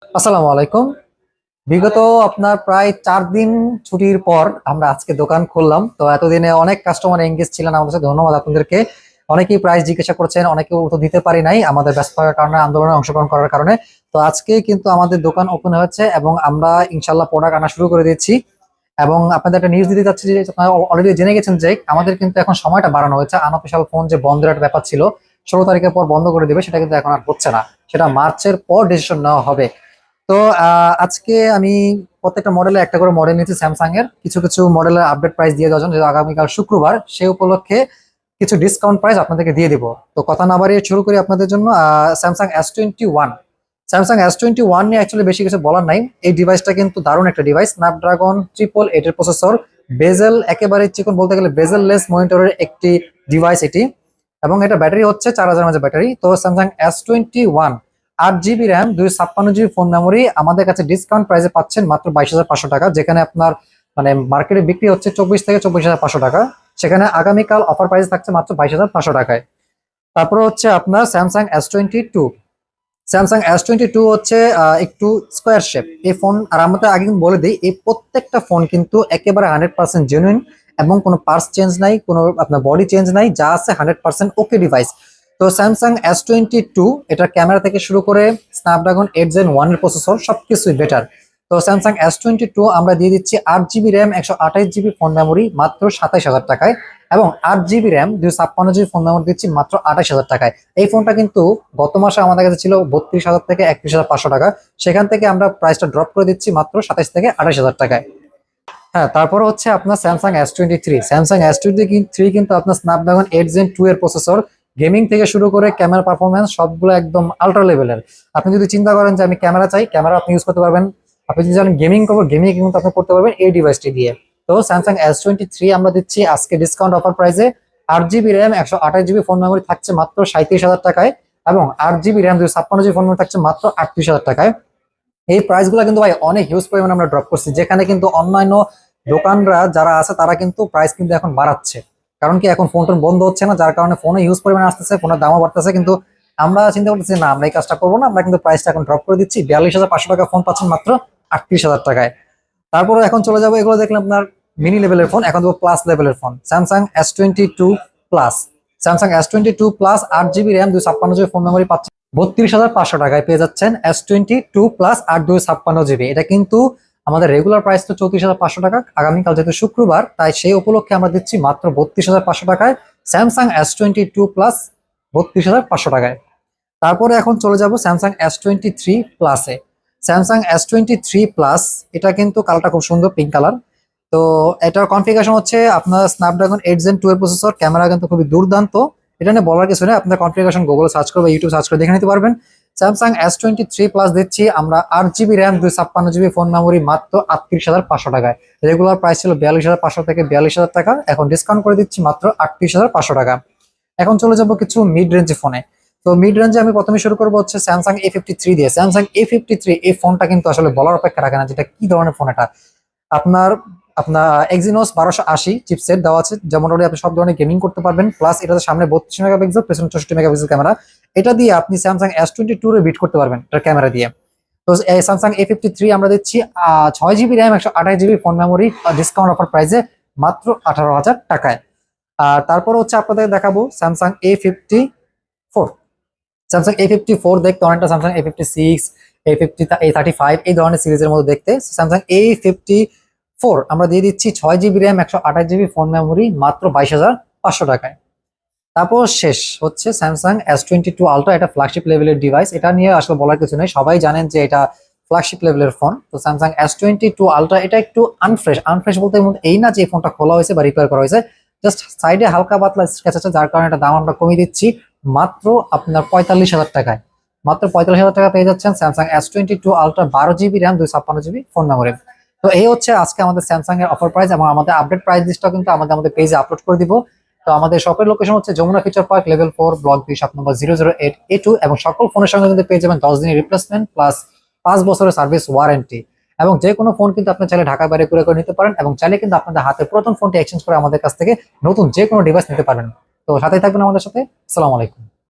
আসসালামু আলাইকুম। বিগত আপনার প্রায় 4 দিন ছুটির পর আমরা আজকে দোকান খুললাম। তো এতদিনে অনেক কাস্টমার এঙ্গেজ ছিলেন আমাদের সাথে, ধন্যবাদ আপনাদেরকে। অনেকেই প্রাইস জিজ্ঞাসা করছেন, অনেকেও উত্তর দিতে পারি নাই আমাদের ব্যস্ততার কারণে, আন্দোলনে অংশগ্রহণ করার কারণে। তো আজকে কিন্তু আমাদের দোকান ওপেন হয়েছে এবং আমরা ইনশাল্লাহ প্রোডাক্ট আনা শুরু করে দিচ্ছি। এবং আপনাদের একটা নিউজ দিতে চাচ্ছি যে আপনারা অলরেডি জেনে গেছেন যে আমাদের কিন্তু এখন সময়টা বাড়ানো হয়েছে। আনঅফিসিয়াল ফোন যে বন্ধের একটা ব্যাপার ছিল, 16 তারিখের পর বন্ধ করে দিবে, সেটা কিন্তু এখন আর হচ্ছে না। সেটা মার্চের পর ডিসিশন নেওয়া হবে। তো আজকে আমি প্রত্যেকটা মডেলে একটা করে মডেল নিয়েছি স্যামসাং এর। কিছু কিছু মডেলের আপডেট প্রাইস দিয়ে দেওয়ার জন্য, যেহেতু আগামীকাল শুক্রবার, সেই উপলক্ষে কিছু ডিসকাউন্ট প্রাইস আপনাদেরকে দিয়ে দিব। তো কথা না বাড়িয়ে শুরু করি আপনাদের জন্য। স্যামসাং S21, স্যামসাং S21 নিয়ে অ্যাকচুয়ালি বেশি কিছু বলার নাই। এই ডিভাইসটা কিন্তু দারুণ একটা ডিভাইস, স্ন্যাপড্রাগন 888 এর প্রসেসর, বেজেল একেবারে চিকন, বলতে গেলে বেজেল লেস মনিটরের একটি ডিভাইস এটি। এবং এটা ব্যাটারি হচ্ছে 4000 mAh ব্যাটারি। তো Samsung S21 8 GB RAM, 256 GB phone memory আমাদের কাছে ডিসকাউন্ট প্রাইসে পাচ্ছেন মাত্র 22,500 টাকা। যেখানে আপনার মানে মার্কেটে বিক্রি হচ্ছে 24 থেকে 24,500 টাকা, সেখানে আগামীকাল অফার প্রাইস থাকছে মাত্র 22,500 টাকায়। তারপরে হচ্ছে আপনার স্যামসাং S22 হচ্ছে একটু স্কোয়ার শেপ এই ফোন। আর আমাদের আগে কিন্তু বলে দিই, এই প্রত্যেকটা ফোন কিন্তু একেবারে 100% জেনুইন, এবং কোনো পার্টস চেঞ্জ নাই, কোনো আপনার বডি চেঞ্জ নাই, যা আছে 100% ওকে ডিভাইস। তো স্যামসাং S22 এটার ক্যামেরা থেকে শুরু করে স্ন্যাপড্রাগন 8 Gen 1 এর প্রসেসর সবকিছুই বেটার। তো স্যামসাং S22 আমরা দিয়ে দিচ্ছি 8 GB RAM, 128 GB phone memory মাত্র 27,000 টাকায়। এবং 8 GB RAM, 256 GB phone memory দিচ্ছি মাত্র 28,000 টাকায়। এই ফোনটা কিন্তু গত মাসে আমাদের কাছে ছিল 32,000 থেকে 31,500 টাকা, সেখান থেকে আমরা প্রাইসটা ড্রপ করে দিচ্ছি মাত্র 27 থেকে 28,000 টাকায়। হ্যাঁ, তারপরে হচ্ছে আপনার স্যামসাং S23 কিন্তু আপনার স্ন্যাপড্রাগন 8 Gen 2 এর প্রসেসর, গেমিং থেকে শুরু করে ক্যামেরা পারফরমেন্স সবগুলো একদম আল্ট্রা লেভেলের। আপনি যদি চিন্তা করেন যে আমি ক্যামেরা চাই, ক্যামেরা আপনি ইউজ করতে পারবেন। আপনি যদি জানেন গেমিং করবো, গেমিং কিন্তু আপনি করতে পারবেন এই ডিভাইসটি দিয়ে। তো স্যামসাং S23 আমরা দিচ্ছি আজকে ডিসকাউন্ট অফার প্রাইসে 8 GB RAM, 128 GB phone memory থাকছে মাত্র 37,000 টাকায়। এবং 8 GB RAM, 256 GB phone memory থাকছে মাত্র 38,000 টাকায়। এই প্রাইস গুলো কিন্তু ভাই অনেক হিউজ পরিমাণে আমরা ড্রপ করছি, যেখানে কিন্তু অন্যান্য দোকানরা যারা আছে তারা কিন্তু প্রাইস কিন্তু এখন বাড়াচ্ছে। কারণ কি, এখন ফোন টোন বন্ধ হচ্ছে না, যার কারণে ফোনে হিউজ পরিমাণে আসতেছে, ফোনের দামও বাড়তেছে। কিন্তু আমরা চিন্তা করতেছি না, আমরা এই কাজটা করবো না, আমরা কিন্তু প্রাইসটা এখন ড্রপ করে দিচ্ছি। 42,500 টাকা ফোন পাচ্ছেন মাত্র 38,000 টাকায়। তারপরে এখন চলে যাবো, এগুলো দেখলাম আপনার মিনি লেভেলের ফোন, এখন দেবো প্লাস লেভেলের phone. Plus Samsung S22 plus 8 GB RAM, 256 GB phone memory পাচ্ছেন 32,500 টাকায়। পেয়ে যাচ্ছেন S22 প্লাস 8 256 GB। এটা কিন্তু আমাদের রেগুলার প্রাইস তো 34,500 টাকা, আগামীকাল যেহেতু শুক্রবার তাই সেই উপলক্ষে আমরা দিচ্ছি মাত্র 32,500 টাকায় স্যামসাং S22 প্লাস 32,500 টাকায়। তারপরে এখন চলে যাব স্যামসাং S23 প্লাসে। স্যামসাং S23 প্লাস, এটা কিন্তু কালারটা খুব সুন্দর, পিঙ্ক কালার। তো এটার কনফিগারেশন হচ্ছে আপনার স্ন্যাপড্রাগন 8 Gen 2 এর প্রসেসর, ক্যামেরা কিন্তু খুবই দুর্দান্ত। এটা নিয়ে বলার কিছু নেই, আপনার কনফিগারেশন গুগল সার্চ করে বা ইউটিউব সার্চ করে দেখে নিতে পারবেন। স্যামসাং S23 প্লাস দিচ্ছি আমরা 8 GB RAM, 256 GB phone memory মাত্র 38,500 টাকায়। রেগুলার প্রাইস ছিল 42,500 থেকে 42,000 টাকা, এখন ডিসকাউন্ট করে দিচ্ছি মাত্র 38,500 টাকা। এখন চলে যাব কিছু মিড রেঞ্জ ফোনে। তো মিড রেঞ্জে আমি প্রথমে শুরু করবো হচ্ছে স্যামসাং A53 দিয়ে। স্যামসাং A53 এই ফোনটা কিন্তু আসলে বলার অপেক্ষা রাখে না, যেটা কি ধরনের ফোন এটা। আপনার আপনার এক্সিনোস 1280 চিপসেট দেওয়া আছে, যেমন আপনি সব ধরনের গেমিং করতে পারবেন। প্লাস এটাতে সামনে 32 মেগাপিক্সেল, পেছনে 64 মেগাপিক্সেল ক্যামেরা। এটা দিয়ে আপনি স্যামসাং S22 এ বিট করতে পারবেন এটার ক্যামেরা দিয়ে। তো এই স্যামসাং A53 আমরা দিচ্ছি 6 GB RAM, 128 GB phone memory, discount offer প্রাইসে মাত্র 18,000 টাকায়। আর তারপর হচ্ছে আপনাদের দেখাবো ফোর স্যামসাং A54 দেখতে অনেকটা স্যামসাং A56, A35 এই ধরনের সিরিজের মধ্যে দেখতে। স্যামসাং A54 আমরা দিয়ে দিচ্ছি 6 GB RAM, 128 GB phone memory মাত্র 22,500 টাকায়। তারপর শেষ হচ্ছে স্যামসাং S22 আলট্রা। এটা ফ্ল্যাগশিপ লেভেলের ডিভাইস, এটা নিয়ে আসলে বলার কিছু নেই, সবাই জানেন যে এটা ফ্ল্যাগশিপ লেভেলের ফোন। তো স্যামসাং S22 আলট্রা এটা একটু আনফ্রেশ। আনফ্রেশ বলতে এই না যে এই ফোনটা খোলা হয়েছে বা রিপেয়ার করা হয়েছে, জাস্ট সাইডে হালকা পাতলা স্ক্র্যাচ আছে, যার কারণে এটা দাম আমরা কমিয়ে দিচ্ছি মাত্র আপনার 45,000 টাকায়। মাত্র 45,000 টাকা পেয়ে যাচ্ছেন Samsung S22 ultra, 12 GB RAM, 256 GB phone memory. তো এই হচ্ছে আজকে আমাদের স্যামসাং এর অফার প্রাইস, এবং আমাদের আপডেট প্রাইস লিস্টটা কিন্তু আমাদের পেজে আপলোড করে দিব। তো আমাদের শপের লোকেশন হচ্ছে Jamuna future park, level 4, block 2, shop number 008A2। এবং সকল ফোনের সঙ্গে কিন্তু পেয়ে যাবেন 10 দিনের রিপ্লেসমেন্ট প্লাস 5 বছরের সার্ভিস ওয়ারেন্টি। এবং যে কোনো ফোন কিন্তু আপনি চাইলে ঢাকা বাইরে করে করে নিতে পারেন, এবং চাইলে কিন্তু আপনাদের হাতে পুরাতন ফোনটি এক্সচেঞ্জ করে আমাদের কাছ থেকে নতুন যে কোনো ডিভাইস নিতে পারেন। তো সাথেই থাকবেন আমাদের সাথে। আসসালামু আলাইকুম।